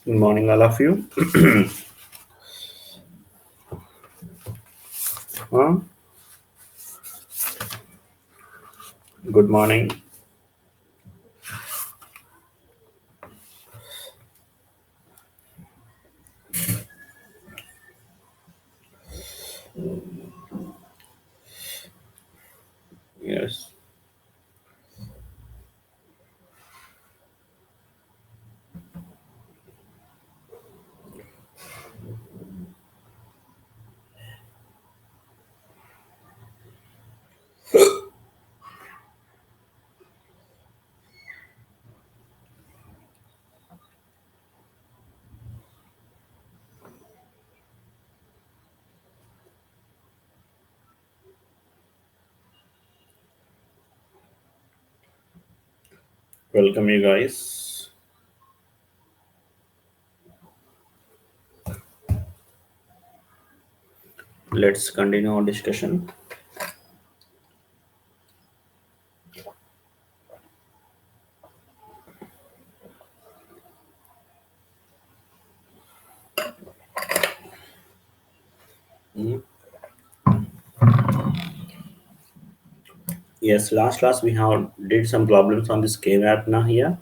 Good morning, all of you. Huh? Good morning. Yes. Welcome, you guys. Let's continue our discussion. Hmm. Yes, last class we have did some problems on this K map now here.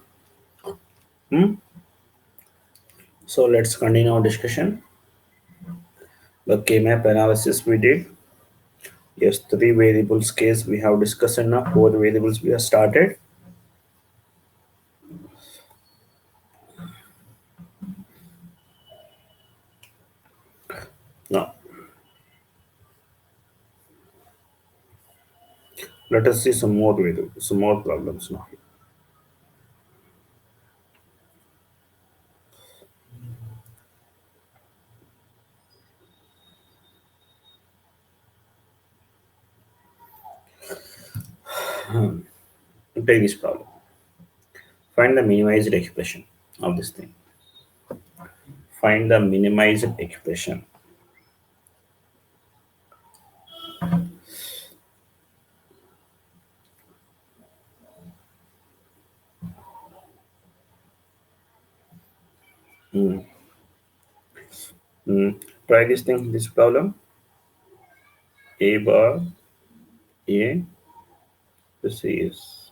Hmm? So let's continue our discussion. The K map analysis we did. Yes, three variables case we have discussed now. Four variables we have started. Now let us see some more variables, some more problems now. Take this problem. Find the minimized expression of this thing. Find the minimized expression. Hmm. Try this problem. A bar A, this is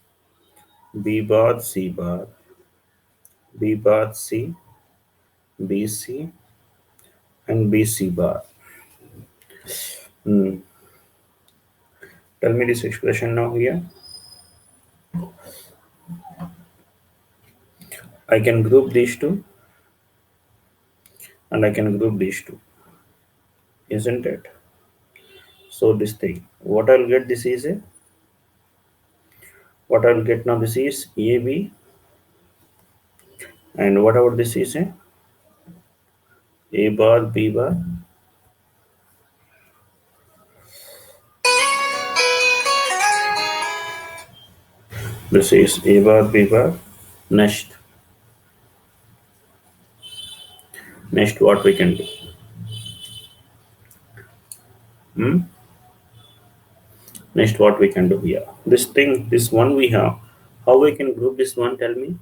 B bar C bar, B bar C, B C, and B C bar. Hmm. Tell me this expression now here. I can group these two and I can group these two, isn't it? So this thing, what I'll get this is a, what I'll get now this is AB, and whatever this is A bar B bar. This is A bar B bar. Next what we can do? Hmm? Next what we can do here? This thing, this one we have. How we can group this one? Tell me.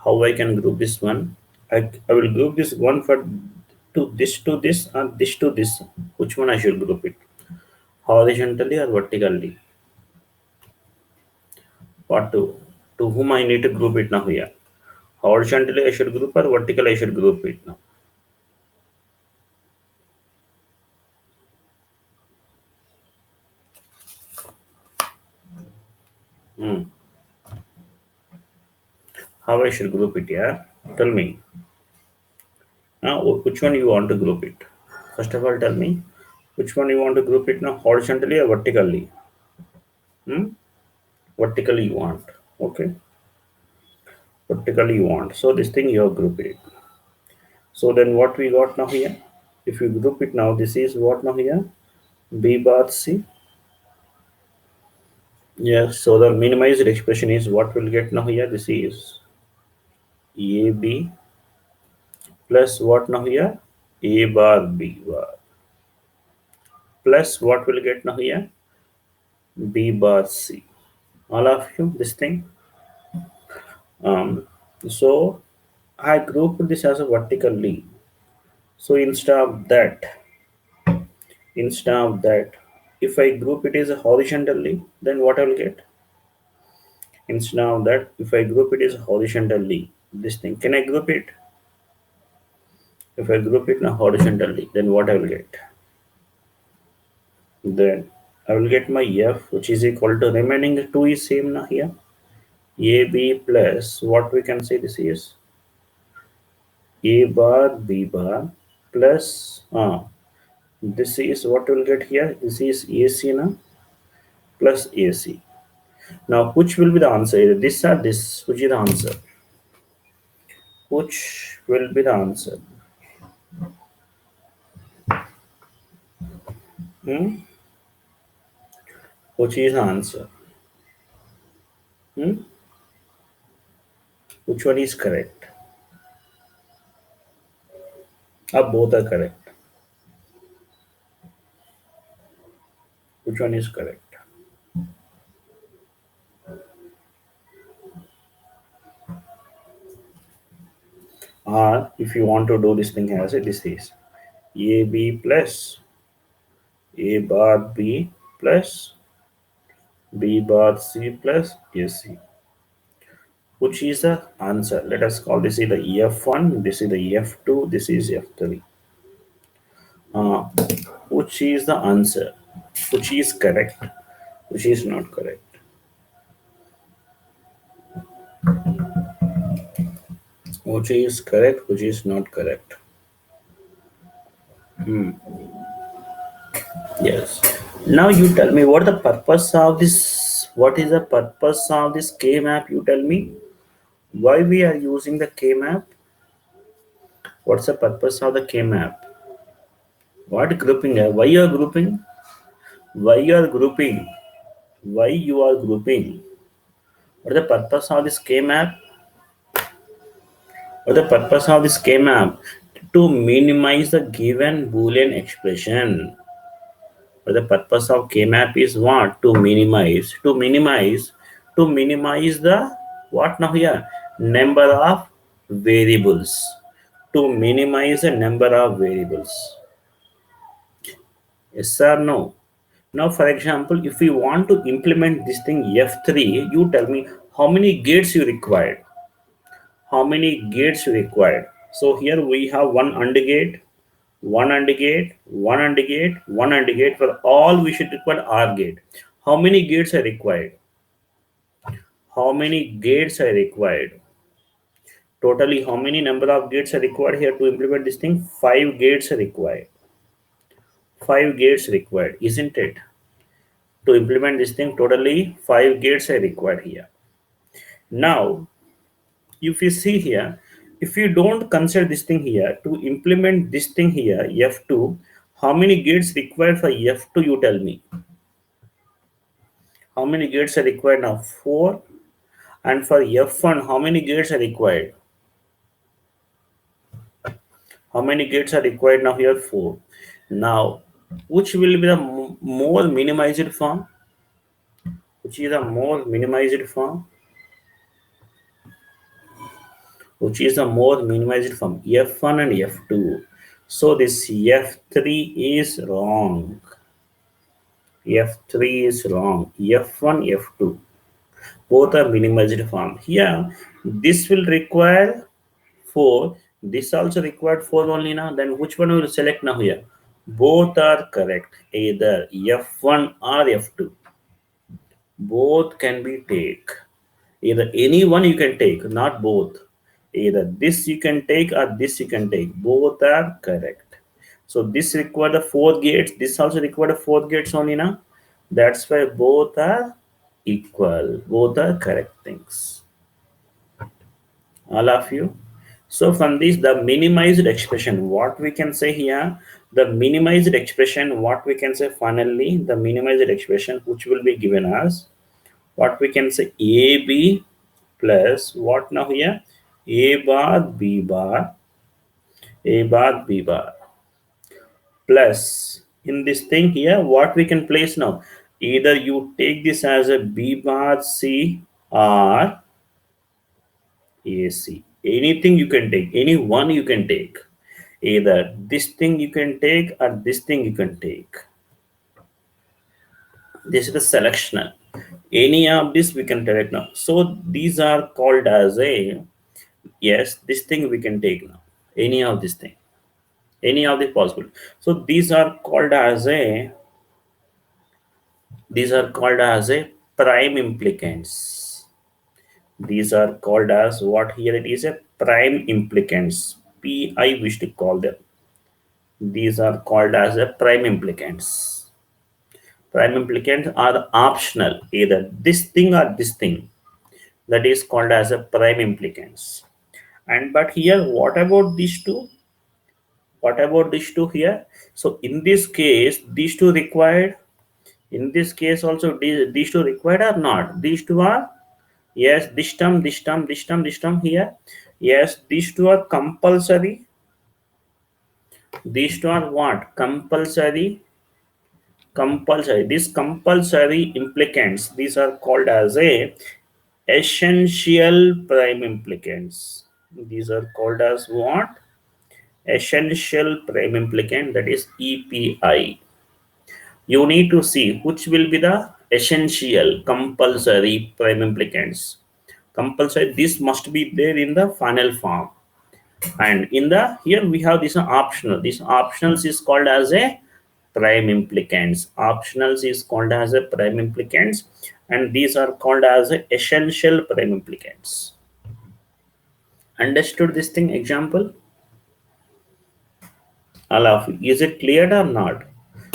How I can group this one? I will group this one to this and this to this. Which one I should group it? Horizontally or vertically? What to whom I need to group it now here? Horizontally I should group or vertically I should group it now? Hmm. How I should group it? Yeah. Tell me. Now which one you want to group it? First of all, tell me which one you want to group it now? Horizontally or vertically? Hmm? Vertically you want. Okay. Vertically you want. So this thing you have grouped it. So then what we got now here? If you group it now, this is what now here? B bar C. Yes, so the minimized expression is what we'll get now here? This is AB plus what now here? A bar B bar plus what we'll get now here? B bar C. All of you, this thing. Um, so I grouped this as a vertically. So instead of that, if I group it as a horizontally, then what I will get? Instead of that, if I group it as horizontally, this thing, can I group it? If I group it now horizontally, then what I will get? Then I will get my F, which is equal to remaining two is same now here. AB plus what we can say this is A bar B bar plus this is what we'll get here. This is AC now plus AC. Now which will be the answer? Either this or this. Which is the answer? Which will be the answer? Hmm? Which is the answer? Hmm? Which one is correct? Both are correct. Which one is correct? Or if you want to do this thing as it, this is AB plus A bar B plus B bar C plus AC. Which is the answer? Let us call this is the F1, this is the F2, this is F3. Uh, which is the answer? Which is correct? Which is not correct? Which is correct? Which is not correct? Yes. Now you tell me what the purpose of this? What is the purpose of this K map? You tell me why we are using the K map. What's the purpose of the K map? What grouping? Why you are grouping? Why you are grouping? Why you are grouping? What is the purpose of this K map? What is the purpose of this K map? To minimize the given Boolean expression. But the purpose of K-map is what? To minimize the what now here? Number of variables. To minimize the number of variables. Yes or no? Now, for example, if we want to implement this thing F3, you tell me how many gates you required. How many gates you required? So here we have one AND gate, one AND gate, one AND gate, one AND gate. For all we should require OR gate. How many gates are required? How many gates are required? Totally, how many number of gates are required here to implement this thing? 5 gates are required. 5 gates required, isn't it? To implement this thing, totally 5 gates are required here. Now, if you see here, if you don't consider this thing here, to implement this thing here, F2, how many gates required for F2, you tell me. How many gates are required now? 4. And for F1, how many gates are required? How many gates are required now here? 4. Now, which will be the more minimized form? Which is the more minimized form? Which is the more minimized form? F1 and F2. So this F3 is wrong. F3 is wrong. F1, F2. Both are minimized form. Here, this will require 4. This also required 4 only now. Then which one will select now here? Both are correct. Either F1 or F2. Both can be take. Either any one you can take, not both. Either this you can take or this you can take. Both are correct. So this require the 4 gates. This also require the 4 gates only now. That's why both are equal. Both are correct things. All of you. So from this, the minimized expression, what we can say here, the minimized expression, what we can say finally, the minimized expression which will be given as, what we can say, AB plus what now here? A bar B bar, A bar B bar plus, in this thing here, what we can place now? Either you take this as a B bar C or AC. Anything you can take, any one you can take. Either this thing you can take or this thing you can take. This is the selectional. Any of this we can take now. So these are called as a, yes, this thing we can take now. Any of this thing. Any of the possible. So these are called as a prime implicants. These are called as what here it is a prime implicants. PI wish to call them. These are called as a prime implicants. Prime implicants are optional, either this thing or this thing. That is called as a prime implicants. And but here, what about these two? What about these two here? So in this case, these two required. In this case also, these two required or not? These two are, yes, this term, this term, this term, this term here. Yes, these two are compulsory. These two are what? Compulsory. Compulsory. These compulsory implicants, these are called as a essential prime implicants. These are called as what? Essential prime implicant, that is EPI. You need to see which will be the essential compulsory prime implicants. Compulsory, this must be there in the final form. And in the here we have this optional. This optionals is called as a prime implicants. Optionals is called as a prime implicants, and these are called as a essential prime implicants. Understood this thing example? All of you. Is it clear or not?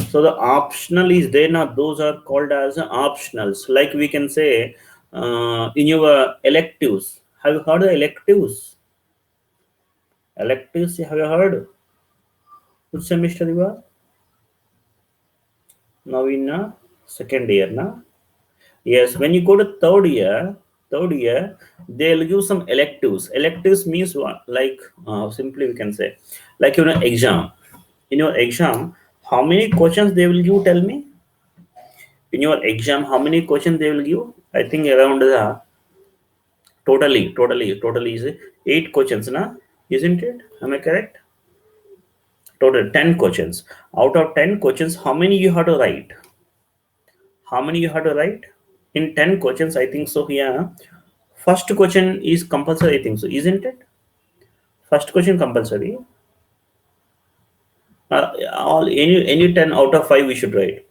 So the optional is there now. Those are called as optionals. Like we can say in your electives. Have you heard of electives? Electives, have you heard? Which semester you are? Now in second year now. Yes, when you go to third year, they'll give some electives. Electives means what? Like simply we can say, like exam. In your exam, how many questions they will give? Tell me. In your exam, how many questions they will give? I think around the totally is 8 questions, na? Isn't it? Am I correct? Total 10 questions. Out of 10 questions, how many you have to write? How many you have to write? In 10 questions, I think so. Here, first question is compulsory. I think so, isn't it? First question compulsory. All any 10 out of 5 we should write.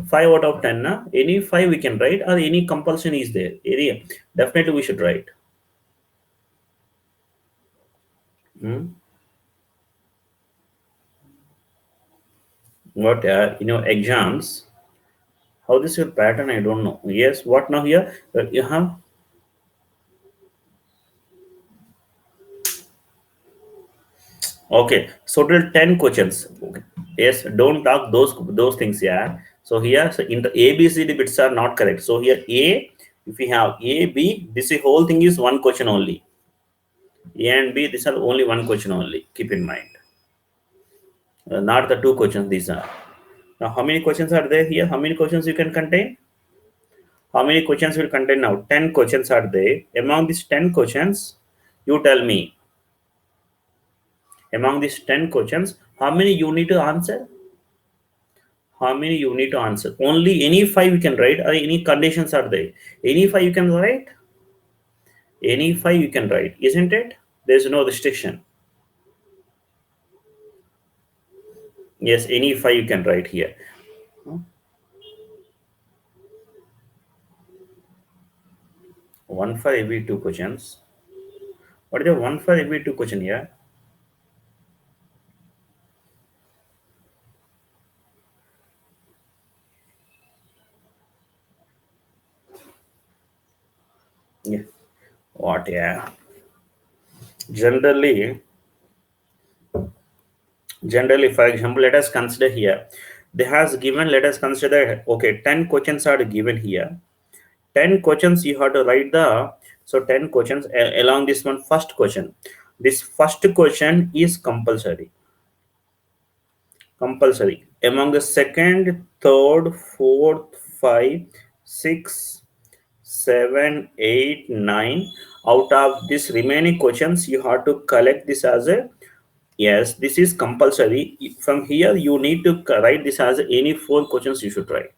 5 out of 10, na? Any 5 we can write, or any compulsion is there? Area definitely we should write. Hmm? What exams? How this your pattern? I don't know. Yes, what now here? You have. Okay, so till 10 questions. Okay. Yes, don't talk those things. Yeah. So here, so in the A, B, C, D bits are not correct. So here A, if we have A, B, this whole thing is one question only. A and B, these are only one question only. Keep in mind, not the two questions. These are. Now, how many questions are there here? How many questions you can contain? How many questions will contain now? 10 questions are there. Among these 10 questions, you tell me. Among these 10 questions, how many you need to answer? How many you need to answer? Only any 5 you can write, or any conditions are there? Any 5 you can write? Any 5 you can write, isn't it? There's no restriction. Yes, any 5 you can write here. 1 for every 2 questions. What is the 1 for every 2 question here? Yeah. What? Yeah. Generally, for example, let us consider here. They has given. Let us consider. Okay, 10 questions are given here. 10 questions you have to write the. So 10 questions along this one. First question. This first question is compulsory. Compulsory. Among the second, third, fourth, 5, 6, 7, 8, 9. out of this remaining questions, you have to collect this as a, yes, this is compulsory. From here, you need to write this as any 4 questions you should write.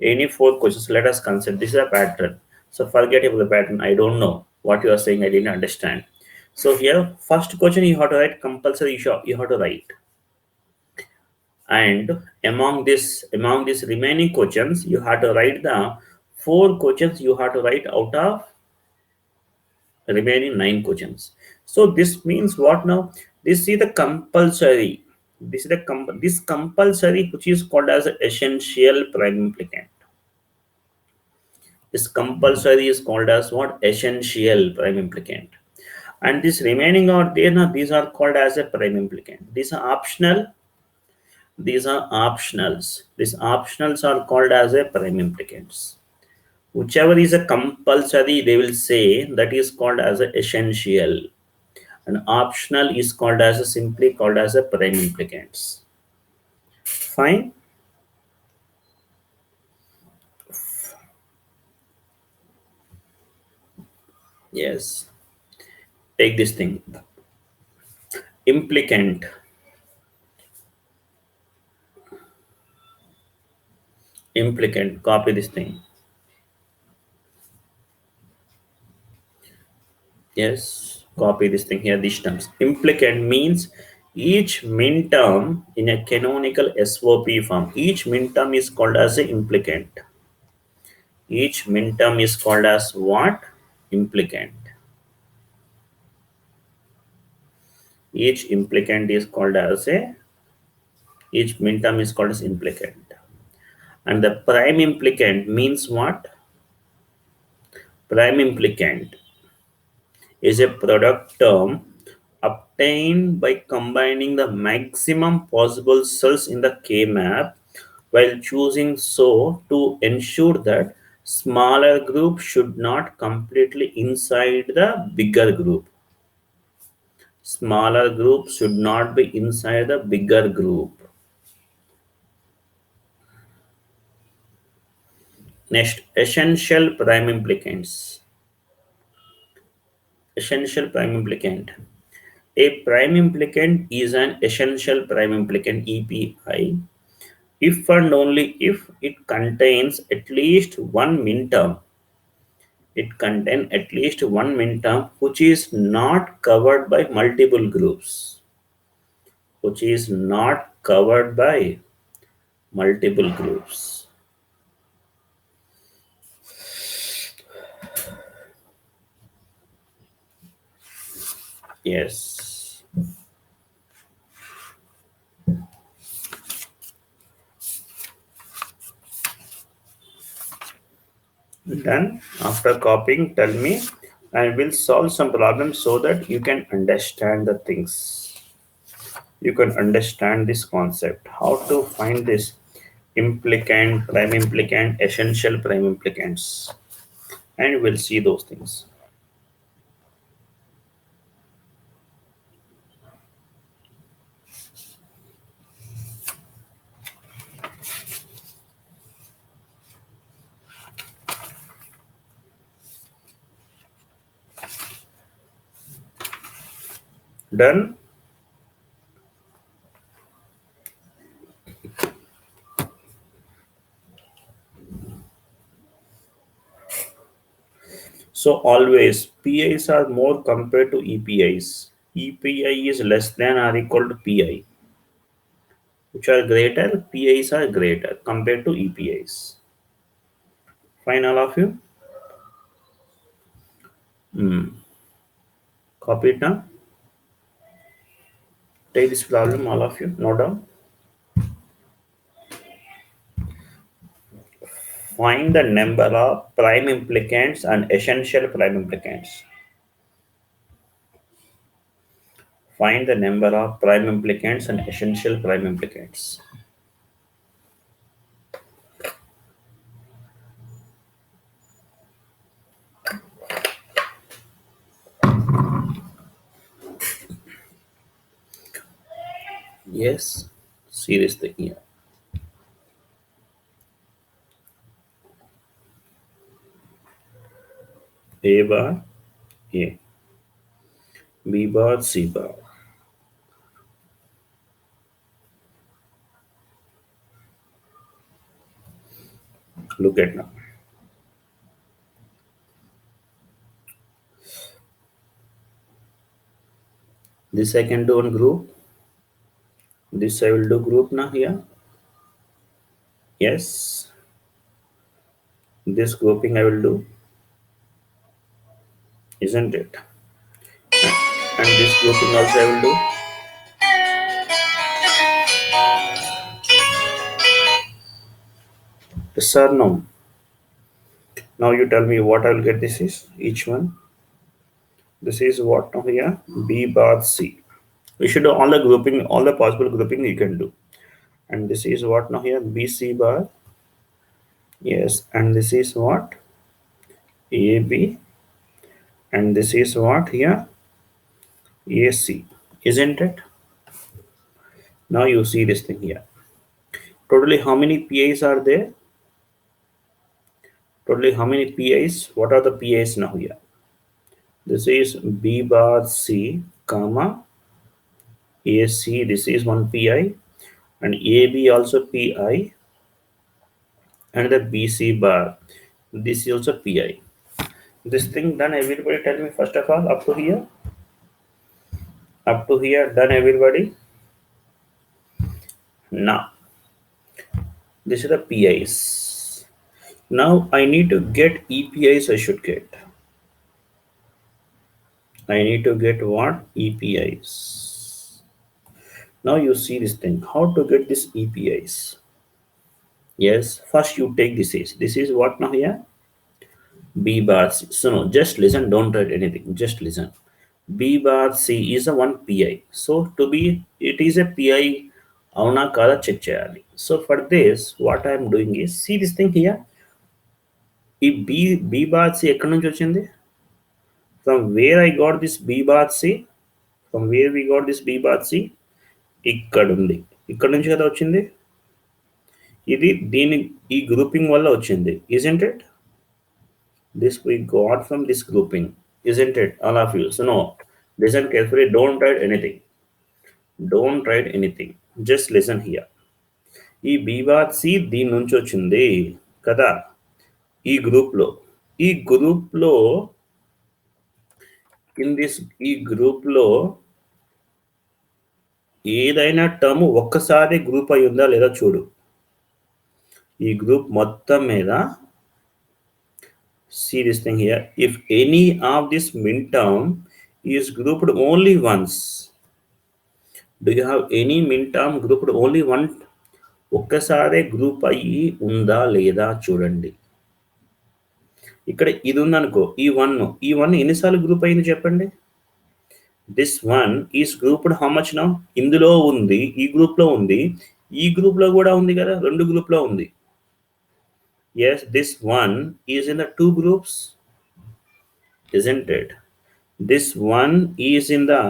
Any 4 questions. Let us consider this is a pattern. So forget about the pattern. I don't know what you are saying. I didn't understand. So here, first question you have to write compulsory. You have to write, and among these remaining questions, you have to write the 4 questions you have to write out of remaining 9 questions. So this means what now? This is the compulsory. This compulsory, which is called as essential prime implicant. This compulsory is called as what? Essential prime implicant. And this remaining out there now, these are called as a prime implicant. These are optional. These are optionals. These optionals are called as a prime implicants. Whichever is a compulsory, they will say that is called as a essential. And optional is called as simply called as a prime implicants. Fine. Yes. Take this thing. Implicant. Implicant. Copy this thing. Yes. Copy this thing here. These terms. Implicant means each min term in a canonical SOP form. Each min term is called as an implicant. Each min term is called as what? Implicant. Each implicant is called as a, each min term is called as implicant. And the prime implicant means what? Prime implicant is a product term obtained by combining the maximum possible cells in the K map while choosing so to ensure that smaller group should not completely inside the bigger group. Smaller group should not be inside the bigger group. Next, essential prime implicants. Essential prime implicant. A prime implicant is an essential prime implicant EPI if and only if it contains at least one min term. It contains at least one min term which is not covered by multiple groups. Which is not covered by multiple groups. Yes. Done. After copying, tell me, and we'll solve some problems so that you can understand the things. You can understand this concept. How to find this implicant, prime implicant, essential prime implicants, and we'll see those things. Done. So always PIs are more compared to EPIs. EPI is less than or equal to PI. Which are greater? PIs are greater compared to EPIs. Fine, all of you? Copy it now. Take this problem, all of you. Note down. Find the number of prime implicants and essential prime implicants. Find the number of prime implicants and essential prime implicants. Yes, see this thing here. A bar A, B bar, C bar. Look at now. This I can do on group. This I will do group now here. Yes. This grouping I will do, isn't it? And this grouping also I will do. Yes or no? Now you tell me what I will get. This is each one. This is what now here? B bar C. We should do all the grouping, all the possible grouping you can do. And this is what now here? B C bar. Yes. And this is what? A B. And this is what here? A C. Isn't it? Now you see this thing here. Totally how many PIs are there? Totally how many PIs? What are the PIs now here? This is B bar C, comma, AC, this is one PI, and AB also PI, and the BC bar, this is also PI. This thing done, everybody tell me first of all, up to here? Up to here, done everybody? Now, this is the PIs. Now I need to get EPIs I should get. I need to get what? EPIs. Now you see this thing, how to get this EPIs. Yes, first you take this is. This is what now here? B bar C. So no, just listen, don't write anything, just listen. B bar C is a one PI. So to be, it is a PI, avuna kada check cheyali. So for this, what I am doing is, see this thing here. B bar C ekkadi nunchi vachindi? From where I got this B bar C? From where we got this B bar C? ఇక్కడ ఉంది. ఇక్కడ నుంచి కదా వచ్చింది. ఇది దీని ఈ grouping వల్ల వచ్చింది, isn't it? This we got from this grouping, isn't it, all of you? So no, listen carefully, don't write anything, don't write anything, just listen here. ఈ B bar C దీని నుంచి వచ్చింది కదా ఈ గ్రూప్ లో. ఈ గ్రూప్ లో ఈ గ్రూప్ లో ఏదైనా టర్మ్ ఒక్కసారి గ్రూప్ అయి ఉందా లేదా చూడు. ఈ గ్రూప్ మొత్తం మీద, see this thing here, if any of this min term is grouped only once. Do you have any min term grouped only one? ఒక్కసారి గ్రూప్ అయ్యి ఉందా లేదా చూడండి. ఇక్కడ ఇది ఉందనుకో, ఈ వన్ ఎన్నిసార్లు గ్రూప్ అయింది చెప్పండి. This one is grouped how much now? ఇందులో ఉంది, ఈ గ్రూప్ లో ఉంది, ఈ గ్రూప్ లో కూడా ఉంది కదా, రెండు గ్రూప్ లో ఉంది. Yes, this one is in the two groups, isn't it? This one is in the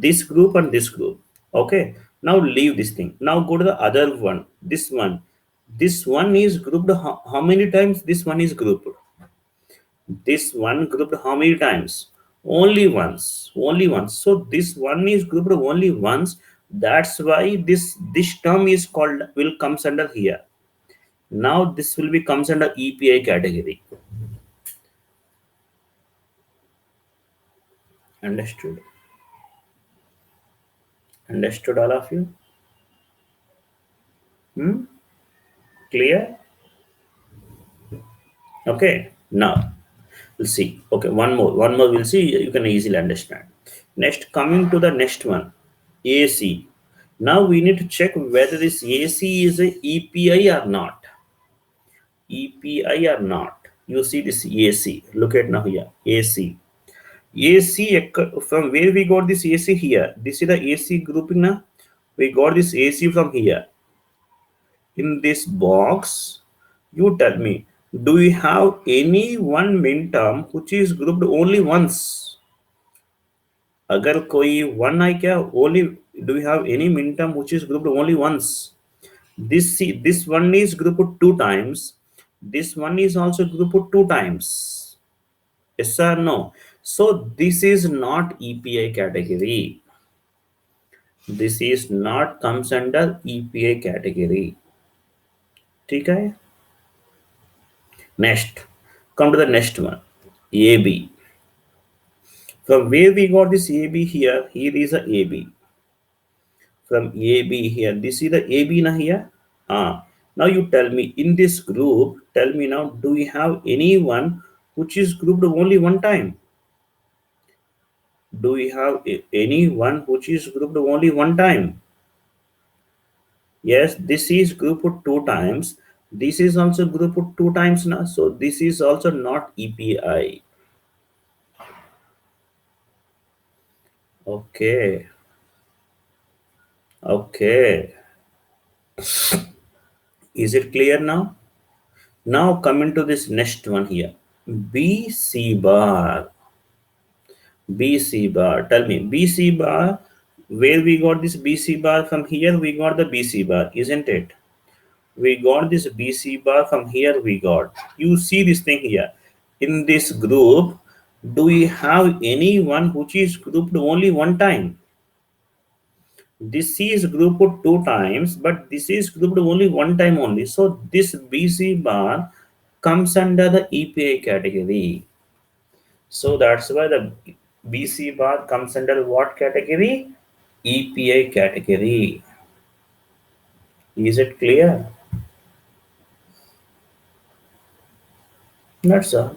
this group and this group. Okay, now leave this thing. Now go to the other one. This one is grouped how many times? This one is grouped. This one grouped how many times? Only once. So this one is grouped only once. That's why this term is called, will comes under here. Now this will be comes under EPI category. Understood? Understood all of you? Clear? Okay, now we'll see. Okay, one more we'll see, you can easily understand. Next, coming to the next one, AC. Now we need to check whether this AC is a EPI or not. EPI or not. You see this AC, look at now here, AC, from where we got this AC here? This is the AC grouping now. We got this AC from here. In this box, you tell me, do we have any one min term which is grouped only once? Agar koi one hai kya, only, do we have any min term which is grouped only once? This one is grouped two times, this one is also grouped two times. Yes or no? So this is not EPI category. This is not comes under EPI category. ठीक है. Next, come to the next one, AB. From where we got this AB here? Here is a AB. From AB here, this is the AB na here. Now you tell me in this group. Tell me now, do we have anyone which is grouped only one time? Do we have anyone which is grouped only one time? Yes, this is grouped two times. This is also grouped two times now. So this is also not EPI. Okay. Okay. Is it clear now? Now coming to this next one here. BC bar. BC bar. Tell me, BC bar, where we got this BC bar? From here we got the BC bar, isn't it? We got this BC bar from here we got. You see this thing here. In this group, do we have anyone which is grouped only one time? This is grouped two times, but this is grouped only one time only. So this BC bar comes under the EPI category. So that's why the BC bar comes under what category? EPI category. Is it clear? That's all.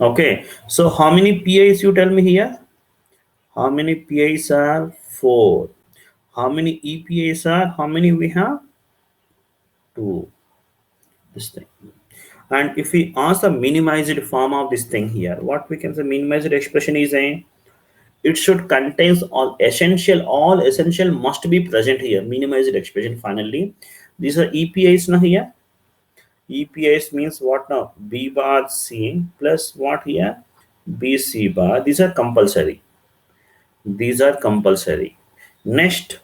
Okay. So how many PIs you tell me here? How many PIs are? 4. How many EPIs are? How many we have? 2. This thing. And if we ask the minimized form of this thing here, what we can say minimized expression is a, it should contains all essential must be present here. Minimized expression finally. These are EPIs now here. EPIs means what now? B bar C plus what here? BC bar. These are compulsory. These are compulsory. Next,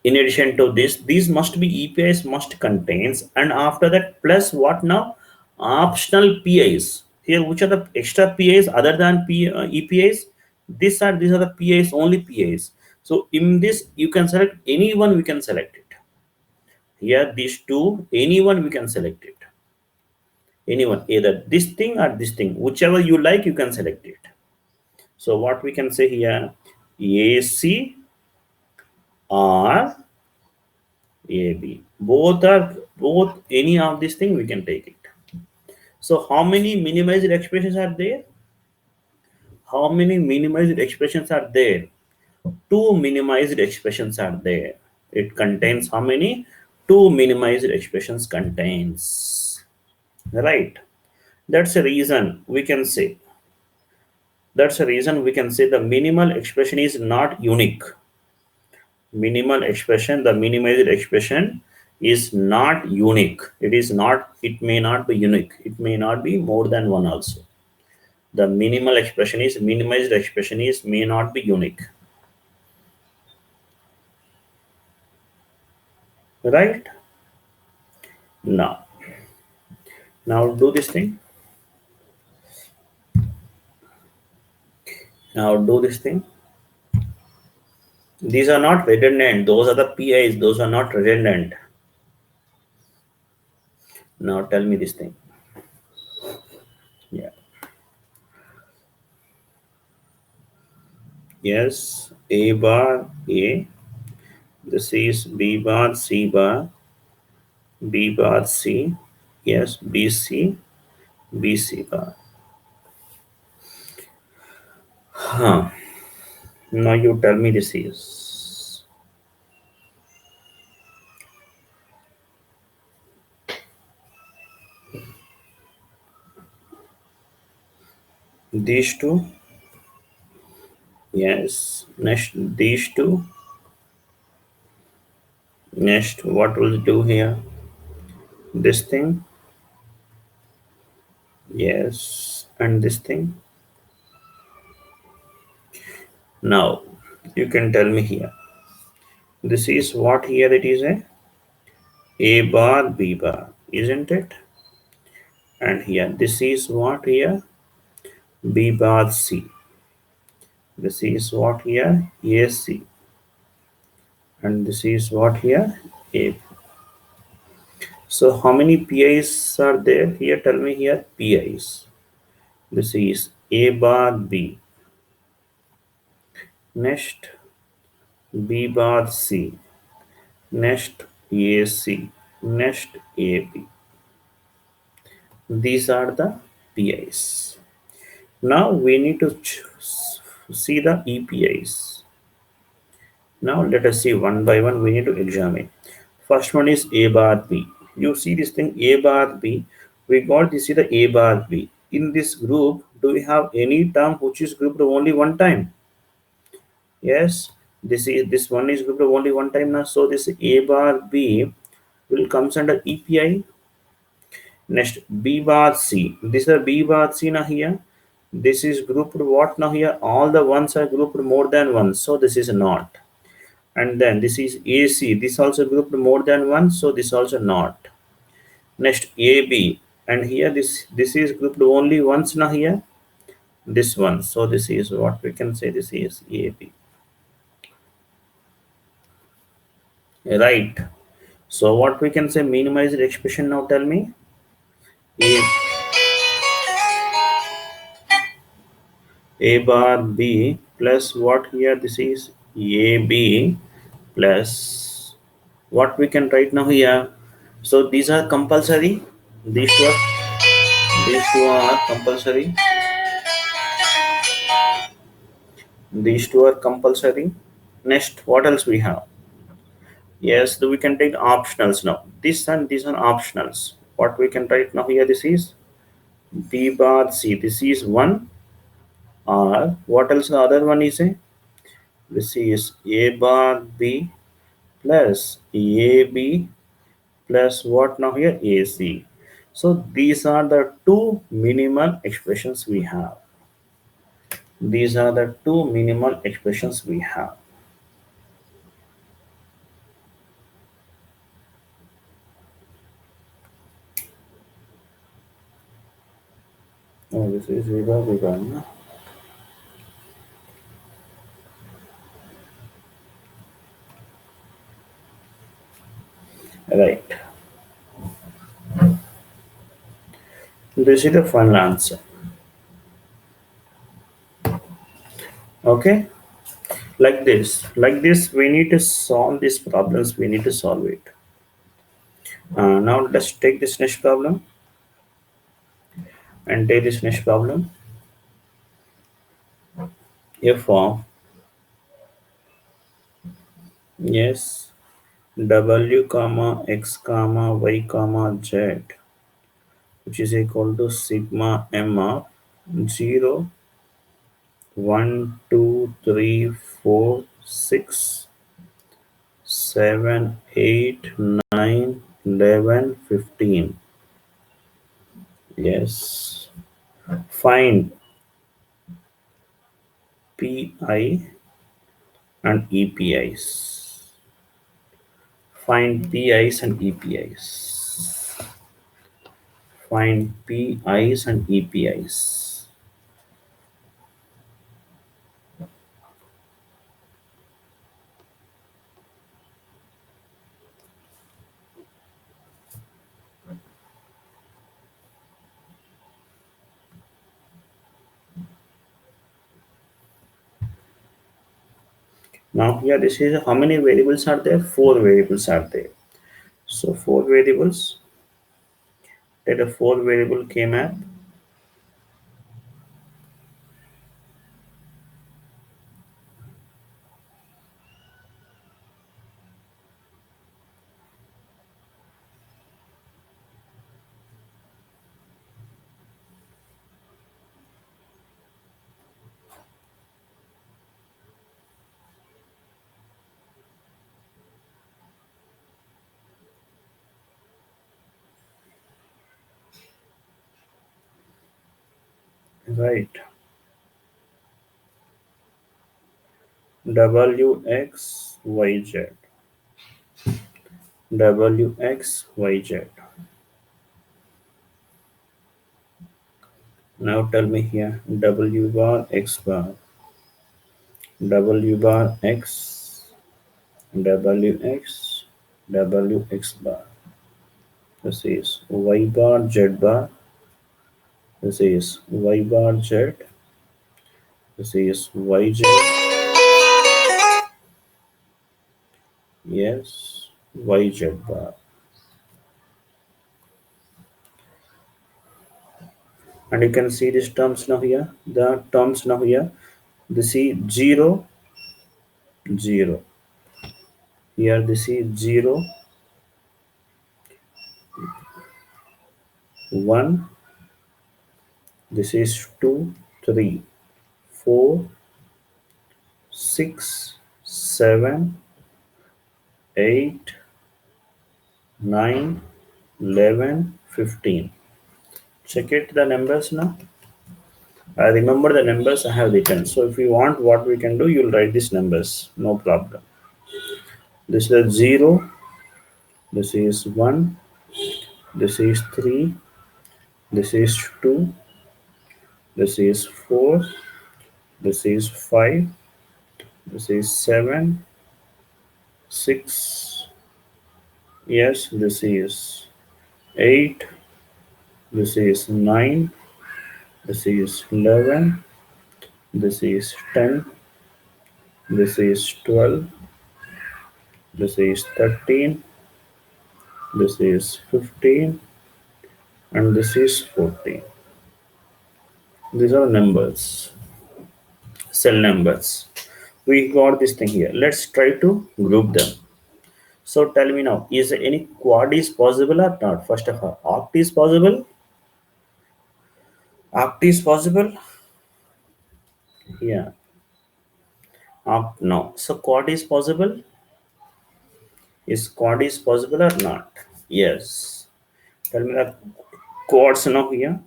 in addition to this, these must be EPIs must contains, and after that plus what now? Optional PIs. Here, which are the extra PIs other than EPIs? These are the PIs, only PIs. So in this, you can select anyone. We can select it. Here, these two, anyone we can select it. Anyone, either this thing or this thing, whichever you like, you can select it. So what we can say here, AC or AB, both any of this thing we can take it. So how many minimized expressions are there? How many minimized expressions are there? 2 minimized expressions are there. It contains how many? 2 minimized expressions contains, right? That's a reason we can say, the minimal expression is not unique. Minimal expression, the minimized expression is not unique. It may not be unique. It may not be more than one also. The minimized expression is may not be unique. Right? Now do this thing. Now do this thing. These are not redundant. Those are the PIs. Those are not redundant. Now tell me this thing. Yeah. Yes. A bar A. This is B bar C bar. B bar C. Yes. BC. BC bar. Now you tell me this is. These two. Yes. Next, these two. Next, what will do here? This thing. Yes. And this thing. Now, you can tell me here. This is what here it is a bar B bar, isn't it? and here this is what here B bar C. This is what here AC, and this is what here A. So how many PIs are there here? Tell me here PIs. This is A bar B. Next B bar C. Next AC. Next AB. These are the PIs. Now we need to see the EPIs. Now let us see one by one. We need to examine. First one is A bar B. You see this thing A bar B. We got this is the A bar B. In this group, do we have any term which is grouped only one time? Yes. This one is grouped only one time now. So this A bar B will comes under EPI. Next B bar C. This is B bar C now here. This is grouped what now here? All the ones are grouped more than one. So this is not. And then this is AC. This also grouped more than one. So this also not. Next AB. And here this is grouped only once now here. This one. So this is what we can say. This is AB. Right. So what we can say minimize the expression now tell me. A, A bar B plus what here this is AB plus what we can write now here. So these are compulsory. These two are compulsory. These two are compulsory. Next, what else we have? Yes, we can take optionals now. This and these are optionals. What we can write now here? This is B bar C. This is one. Or what else? The other one is a. This is A bar B plus AB plus what now here AC. So these are the two minimal expressions we have. These are the two minimal expressions we have. Oh, this is Viva. Right. This is the final answer. Okay. Like this, we need to solve these problems. We need to solve it. Now let's take this next problem and take this next problem. If yes, w comma x comma y comma z, which is equal to sigma m of 0, 1, 2, 3, 4, 6, 7, 8, 9, 11, 15. Yes. Find PI and EPIs. Find PIs and EPIs. Find PIs and EPIs. Now here this is how many variables are there? 4 variables are there. So 4 variables. Let a 4 variable K map. Right. WXYZ. WXYZ. Now tell me here, w bar x bar, w bar x, w x, w x bar. This is y bar z bar. This is y bar z. This is yz. Yes, yz bar. And you can see these terms now here. The terms now here. This is 0, 0. Here this is 0, 1. This is 2, 3, 4, 6, 7, 8, 9, 11, 15. Check it the numbers now. I remember the numbers I have written. So if you want what we can do, you'll write these numbers. No problem. This is 0. This is 1. This is 3. This is 2. This is 4. This is 5. This is 7. 6. Yes, this is 8. This is 9. This is 11. This is 10. This is 12. This is 13. This is 15. And this is 14. These are numbers, cell numbers. We got this thing here. Let's try to group them. So tell me now, is any quad is possible or not? First of all, oct is possible. Oct is possible. Yeah. Oct no. So quad is possible. Is quad is possible or not? Yes. Tell me the quads now here.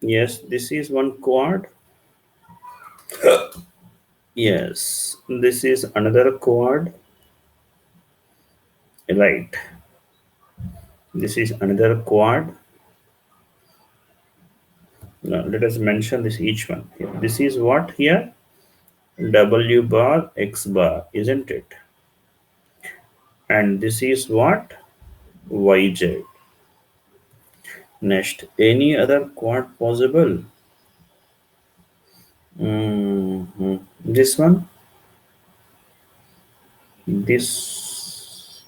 Yes, this is one quad. Yes, this is another quad. Right. This is another quad. Now let us mention this each one here. This is what here? W bar x bar, isn't it? And this is what? Yz. Next, any other quad possible? This one, this,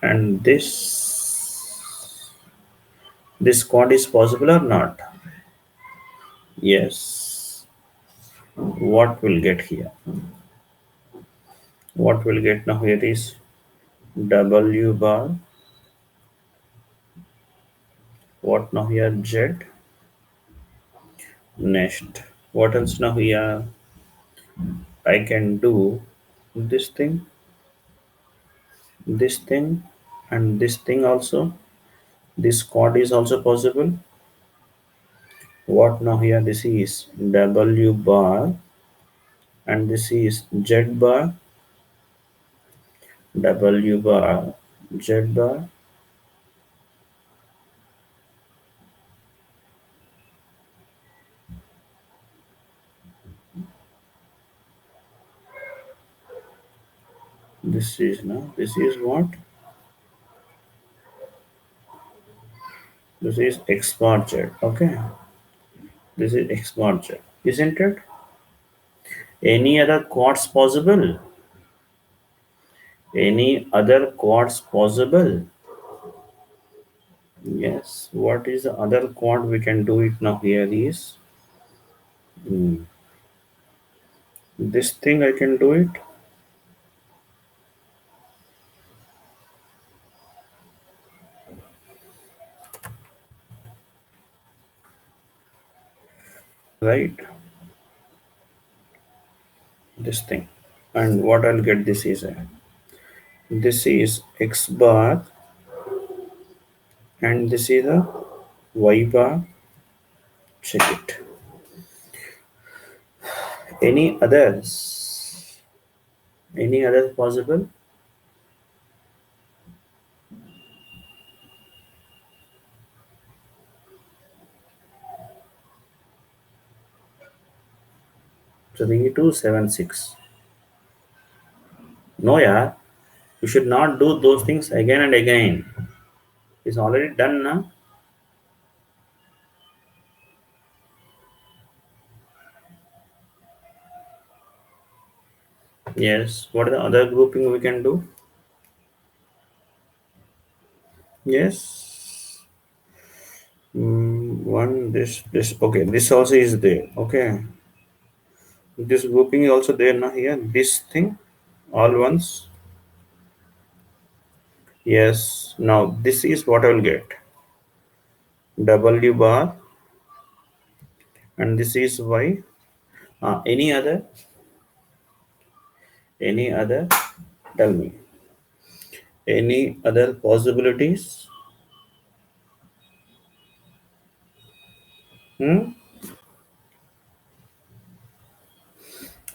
and this quad is possible or not? Yes. What will get here? What will get now here is W bar. What now here? Z. Next, what else now here? I can do this thing, and this thing also. This quad is also possible. What now here? This is W bar, and this is Z bar. W bar, Z bar. This is now. This is what? This is X bar Z. Okay. This is X bar Z, isn't it? Any other quads possible? Any other quads possible? Yes. What is the other quad we can do it now here is this thing I can do it. Right. This thing. And what I'll get this is X bar, and this is a Y bar. Check it. Any others? Any other possible? 3276. No, yeah, you should not do those things again and again. It's already done now. Yes. What are the other grouping we can do? Yes. One, this. Okay, this also is there. Okay. This grouping is also there now here. This thing, all ones. Yes. Now this is what I will get. W bar, and this is Y. Any other? Any other? Tell me. Any other possibilities? Hmm?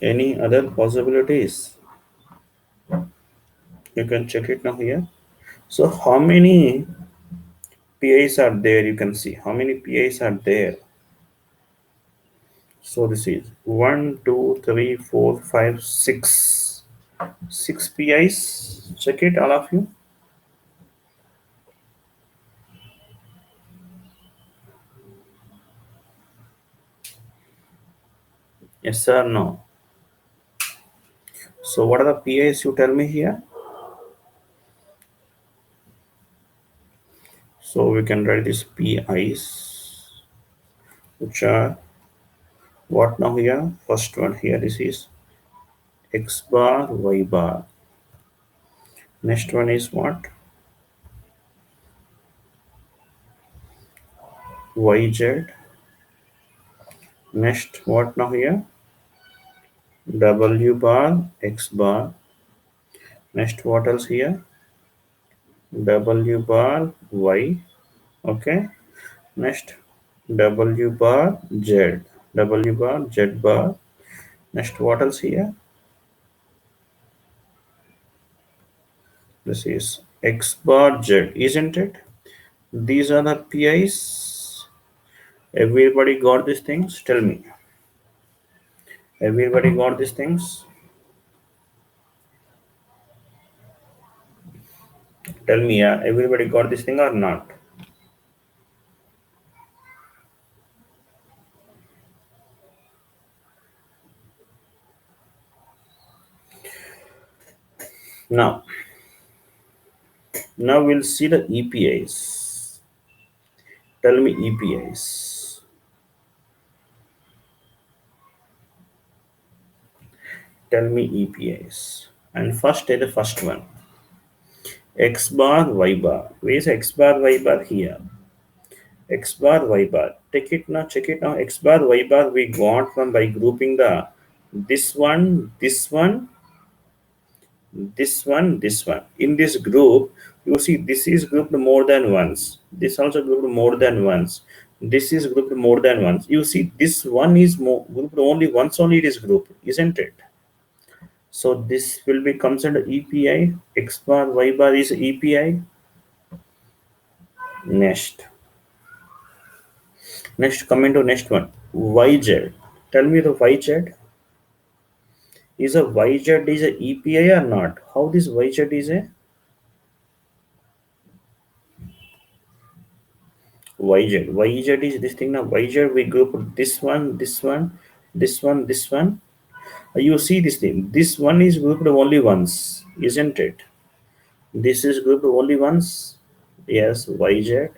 Any other possibilities? You can check it now here. So how many PIs are there? You can see how many PIs are there. So this is 1, 2, 3, 4, 5, 6. 6 PIs. Check it, all of you. Yes or no? So what are the PIs you tell me here? So we can write these PIs, which are what now here? First one here, this is X bar, Y bar. Next one is what? YZ. Next, what now here? W bar, X bar. Next, what else here? W bar, Y. Okay. Next, W bar, Z. W bar, Z bar. Next, what else here? This is X bar, Z, isn't it? These are the PIs. Everybody got these things? Tell me. Everybody got these things? Tell me, yeah, everybody got this thing or not? Now, we'll see the EPIs. Tell me EPIs. Tell me EPIs. And first, take the first one. X bar, Y bar. Where is X bar, Y bar here? X bar, Y bar. Take it now, check it now. X bar, Y bar we got from by grouping the this one, this one, this one, this one. In this group, you see this is grouped more than once. This also grouped more than once. This is grouped more than once. You see this one is more grouped only once, only it is grouped, isn't it? So this will be comes under EPI. X bar, Y bar is EPI. Next, coming to next one. YZ. Tell me the YZ. Is a YZ is a EPI or not? How this YZ is a YZ? YZ is this thing now. YZ we group this one, this one, this one, this one. You see this thing. This one is grouped only once, isn't it? This is grouped only once. Yes, YZ.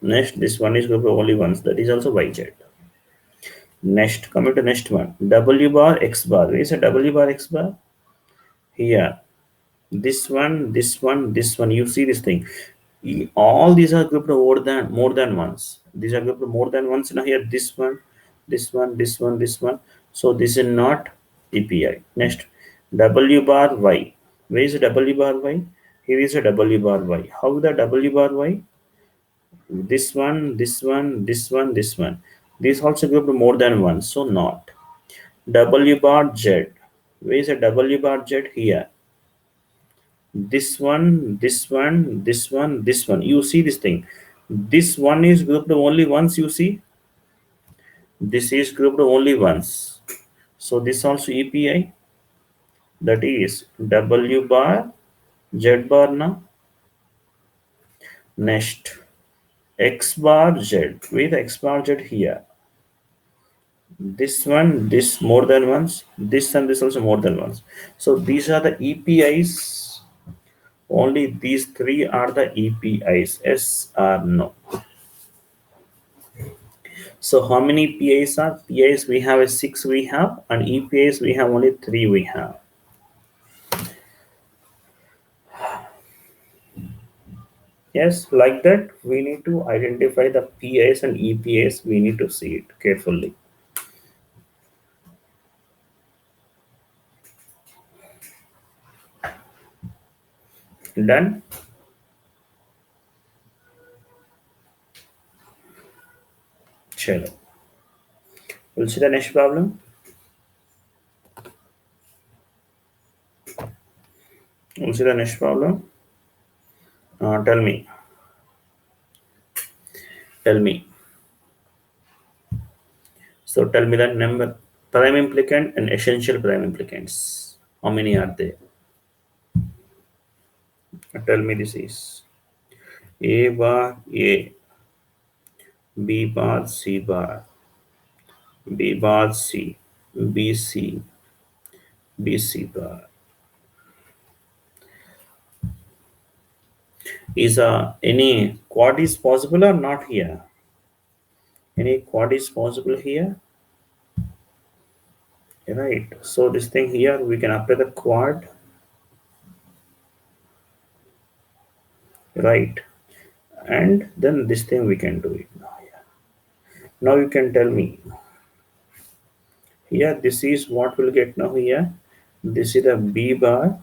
Next, this one is grouped only once. That is also YZ. Next, coming to next one. W bar, X bar. Where is a W bar, X bar? Here. This one, this one, this one. You see this thing. All these are grouped more than once. These are grouped more than once. Now here, this one, this one, this one, this one. So this is not EPI. Next, W bar Y. Where is a W bar Y? Here is a W bar Y. How the W bar Y? This one, this one, this one, this one. These also grouped more than once. So not. W bar Z. Where is a W bar Z? Here. This one, this one, this one, this one. You see this thing. This one is grouped only once, you see. This is grouped only once. So this also EPI, that is W bar Z bar now. Next X bar Z with X bar Z here. This one, this more than once, this and this also more than once. So these are the EPIs. Only these three are the EPIs. Yes or no? So how many PIs are? PIs we have a 6 we have, and EPIs we have only 3 we have. Yes, like that we need to identify the PIs and EPIs. We need to see it carefully. Done? Chalo. We'll see the next problem. We'll see the next problem. Tell me. Tell me. So tell me the number prime implicant and essential prime implicants. How many are there? Tell me this is A bar A, B bar C bar, B bar C, B C, B C bar. Is any quad is possible or not here? Any quad is possible here? Right. So this thing here we can apply the quad. Right. And then this thing we can do it now. Now you can tell me here this is what we'll get now here. This is the B bar,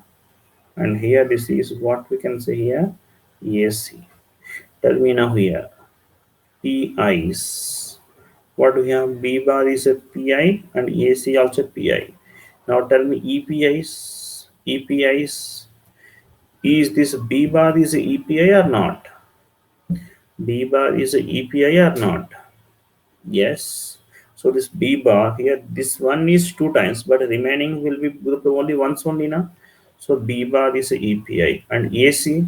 and here this is what we can say here AC. Tell me now here PIs. What we have? B bar is a PI and AC also PI. Now tell me EPIs. EPIs, is this B bar is a EPI or not? B bar is a EPI or not? Yes. So this B bar here, this one is 2 times, but remaining will be grouped only once only now. So B bar is a EPI, and AC,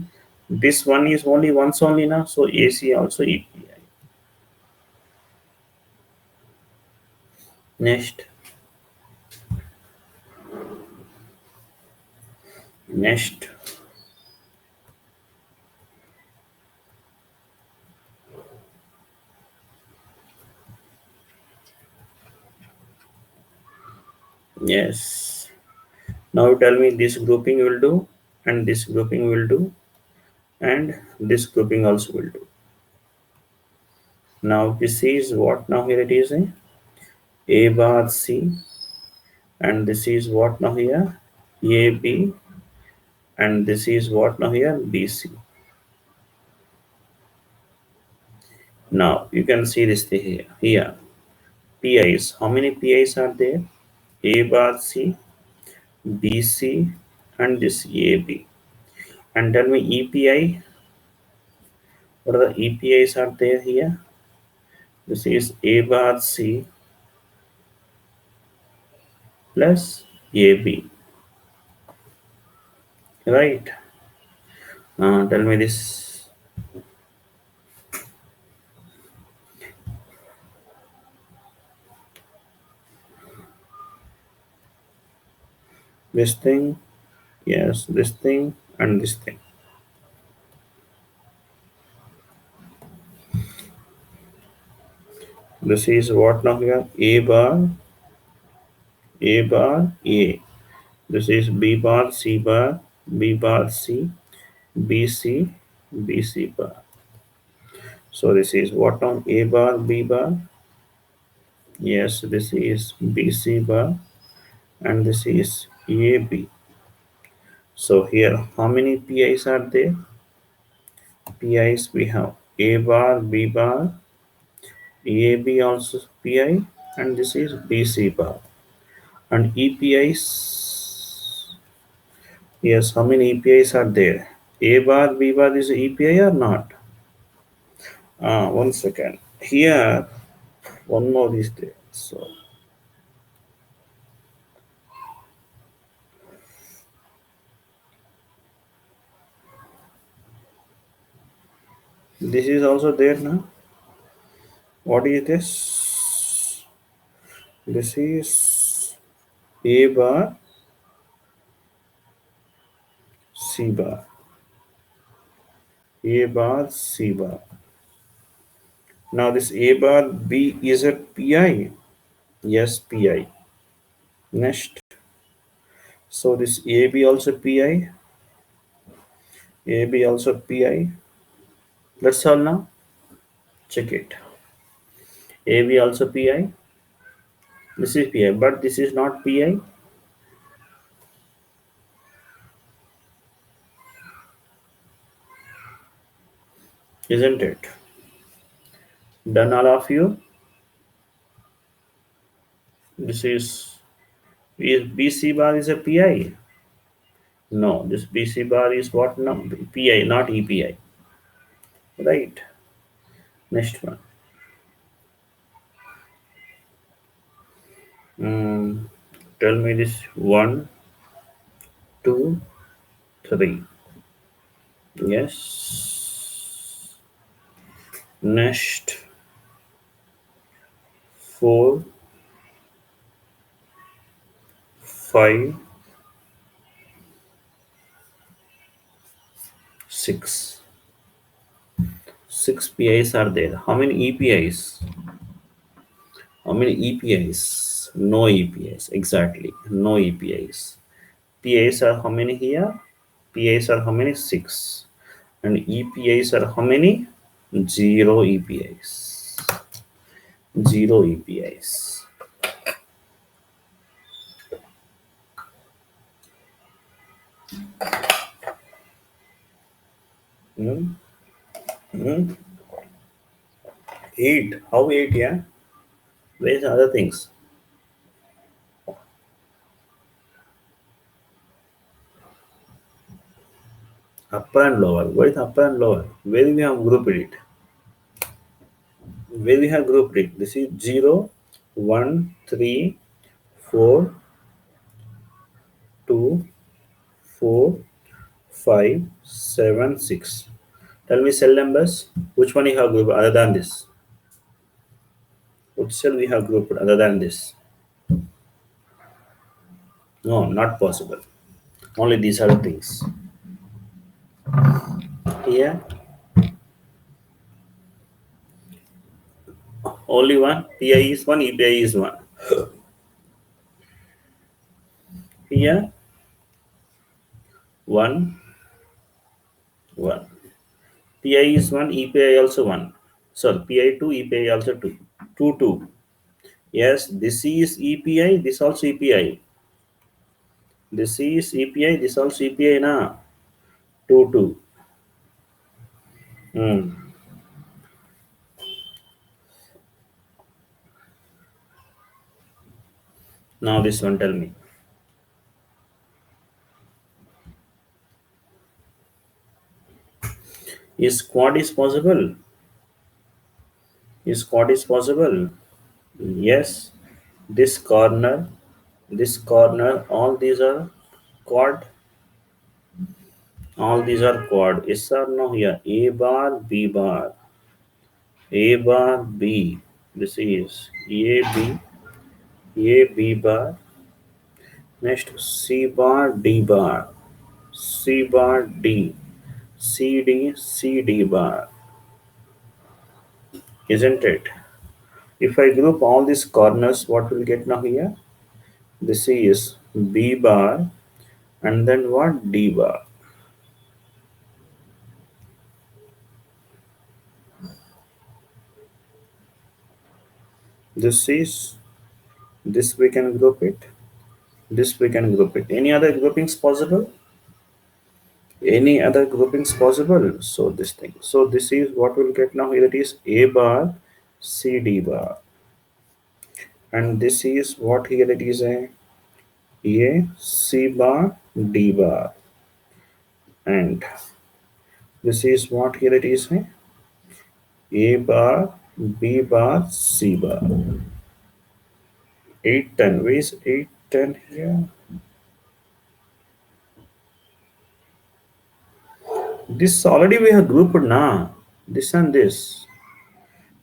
this one is only once only now. So AC also EPI. Next. Next. Yes. Now tell me this grouping will do, and this grouping will do, and this grouping also will do. Now this is what now here it is A bar C, and this is what now here AB, and this is what now here BC. Now you can see this thing here. Here PIs. How many PIs are there? A bar C, BC, and this AB. And tell me EPI. What are the EPIs are there here? This is A bar C plus AB. Right? Tell me this. This thing, yes, this thing and this thing. This is what now here? A bar, A bar, A. This is B bar, C bar, B bar, C, B C, B C bar. So this is what now? A bar, B bar. Yes, this is B C bar, and this is A B. So here, how many PIs are there? PIs we have A bar, B bar, AB also PI, and this is BC bar. And EPIs, yes, how many EPIs are there? A bar, B bar is EPI or not? 1 second. Here, one more is there. So this is also there now. What is this? This is A bar C bar. A bar C bar. Now this A bar B is a PI. Yes, PI. Next. So this AB also PI. AB also PI. That's all now. Check it. AB also PI. This is PI, but this is not PI, isn't it? Done all of you. This is BC bar is a PI. No, this BC bar is what? No, PI, not EPI. Right. Next one. Mm, tell me this one, two, three. Yes. Next, four, five, six. Six PIs are there. How many EPIs? How many EPIs? No EPIs. Exactly. No EPIs. PIs are how many here? PIs are how many? Six. And EPIs are how many? Zero EPIs. Zero EPIs. Hmm? Hmm? Eight. How eight, yeah? Where's the other things? Upper and lower. What is upper and lower? Where we have grouped it? Where we have grouped it? This is 0, 1, 3, 4, 2, 4, 5, 7, 6. Tell me cell numbers. Which one you have grouped other than this? Which cell we have grouped other than this? No, not possible. Only these are the things. Here, only one. PI is one, EPI is one. Here, one, one. PI is one, EPI also one. Sorry, PI two, EPI also two. Two, two. Yes, this is EPI, this also EPI. This is EPI, this also EPI na. Two, two. Hmm. Now this one, tell me. Is quad is possible? Is quad is possible? Yes. This corner, all these are quad. All these are quad. Yes or no here? A bar, B bar. A bar, B. This is A, B bar. Next, C bar, D bar. C bar, D. C, D, C, D bar. Isn't it? If I group all these corners, what will get now here? This is B bar and then what? D bar. This is, this we can group it. This we can group it. Any other groupings possible? Any other groupings possible? So this thing. So this is what we'll get now. Here it is A bar, C, D bar. And this is what here it is A, C bar, D bar. And this is what here it is A bar, B bar, C bar. 8, 10. Where is 8, 10 here? This already we have grouped now. This and this.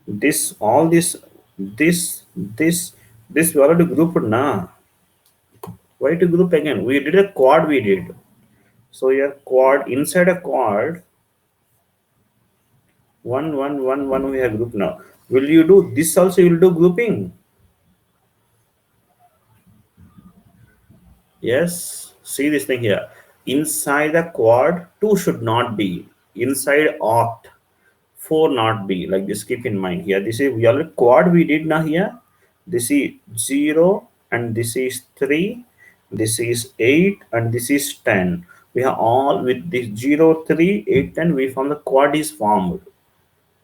This, all this, this, this we already grouped now. Why to group again? We did a quad, we did. So your quad, inside a quad, 1, 1, 1, 1 we have grouped now. Will you do this also? You will do grouping? Yes. See this thing here. Inside the quad, 2 should not be. Inside oct, 4 not be. Like this, keep in mind here. This is, we already quad we did now here. This is 0 and this is 3. This is 8 and this is 10. We have all with this 0, 3, 8, 10. We found the quad is formed.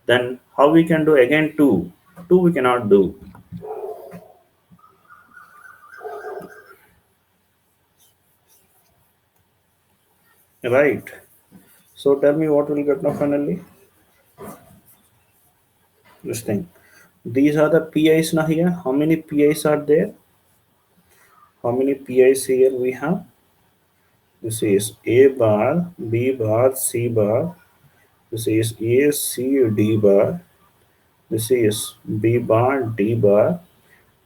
Then how we can do again 2? 2 we cannot do. Right. So tell me what will get now finally. This thing. These are the PIs now here. How many PIs are there? How many PIs here we have? This is A bar, B bar, C bar. This is A, C, D bar. This is B bar, D bar.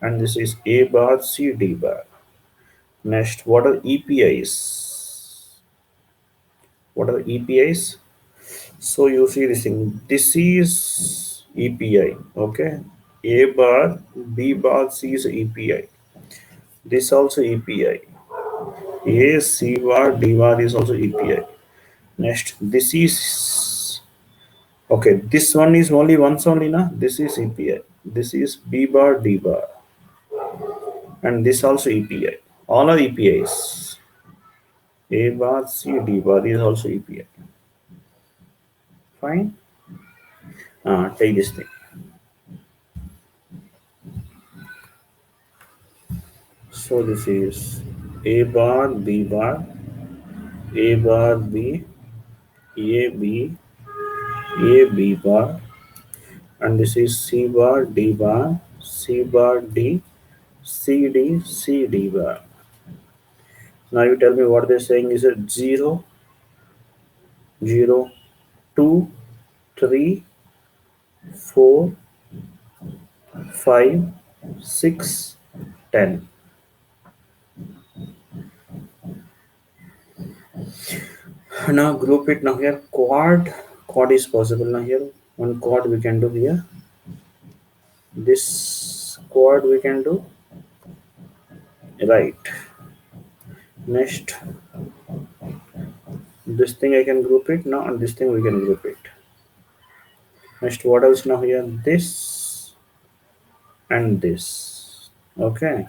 And this is A bar, C, D bar. Next, what are EPIs? What are EPIs? So you see this thing. This is EPI. Okay. A bar, B bar, C is EPI. This also EPI. A, C bar, D bar is also EPI. Next, this is okay. This one is only once only na. This is EPI. This is B bar, D bar, and this also EPI. All are EPIs. A bar, C, D bar is also EPI. Fine. Take this thing. So this is A bar, B bar, A bar, B, A, B, A, B bar, and this is C bar, D bar, C bar, D, C, D, C, D bar. Now you tell me what they're saying is it 0, 0, 2, 3, 4, 5, 6, 10. Now group it now here. Quad is possible now here. One quad we can do here. This quad we can do. Right. Next, this thing I can group it now, and this thing we can group it. Next, what else now here? This and this. Okay.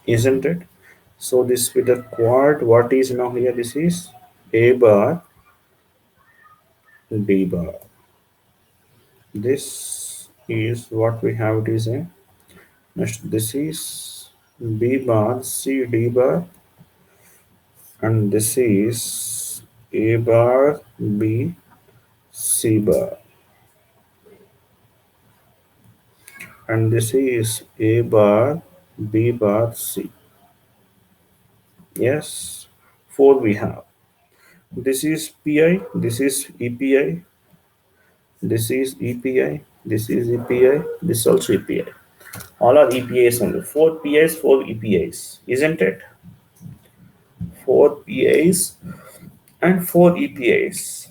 Isn't it? So this with the quad, what is now here? This is A bar, D bar. This is what we have. It is a next. This is B bar, C, D bar, and this is A bar, B, C bar, and this is A bar, B bar, C. Yes, 4 we have. This is PI, this is EPI, this is EPI, this is EPI, this is also EPI. All are EPIs only. 4 PIs, 4 EPIs, isn't it? 4 PIs and 4 EPIs.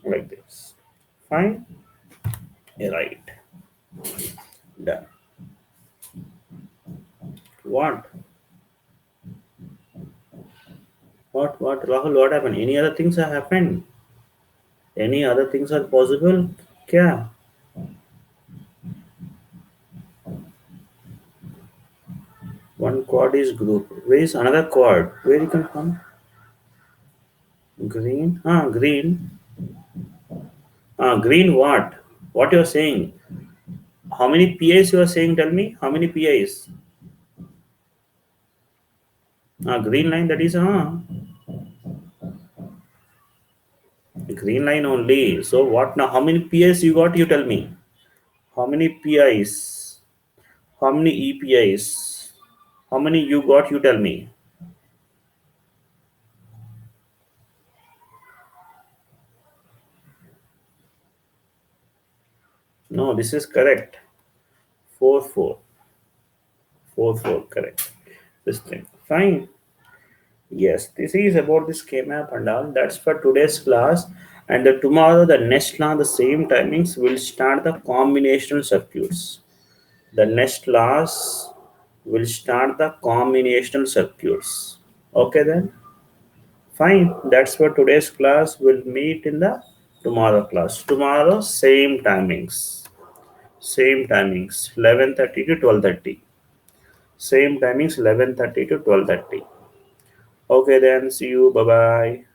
Like this. Fine? Right. Done. What? What? Rahul, what happened? Any other things have happened? Any other things are possible? Kya? One quad is group. Where is another quad? Where you can come? Green? Green. Green what? What you are saying? How many PIs you are saying? Tell me. How many PIs? Green line, that is green line only. So what now? How many PIs you got? You tell me. How many PIs? How many EPIs? How many you got? You tell me. No, this is correct. 4 4. 4 4, correct. This thing. Fine. Yes, this is about the schema and all. That's for today's class. And the tomorrow, the next class, the same timings, will start the combinational circuits. The next class will start the combinational circuits. Okay then? Fine. That's for today's class. We'll meet in the tomorrow class. Tomorrow, same timings. Same timings. 11:30 to 12:30. Same timings 11:30 to 12:30. Okay then, see you. Bye bye.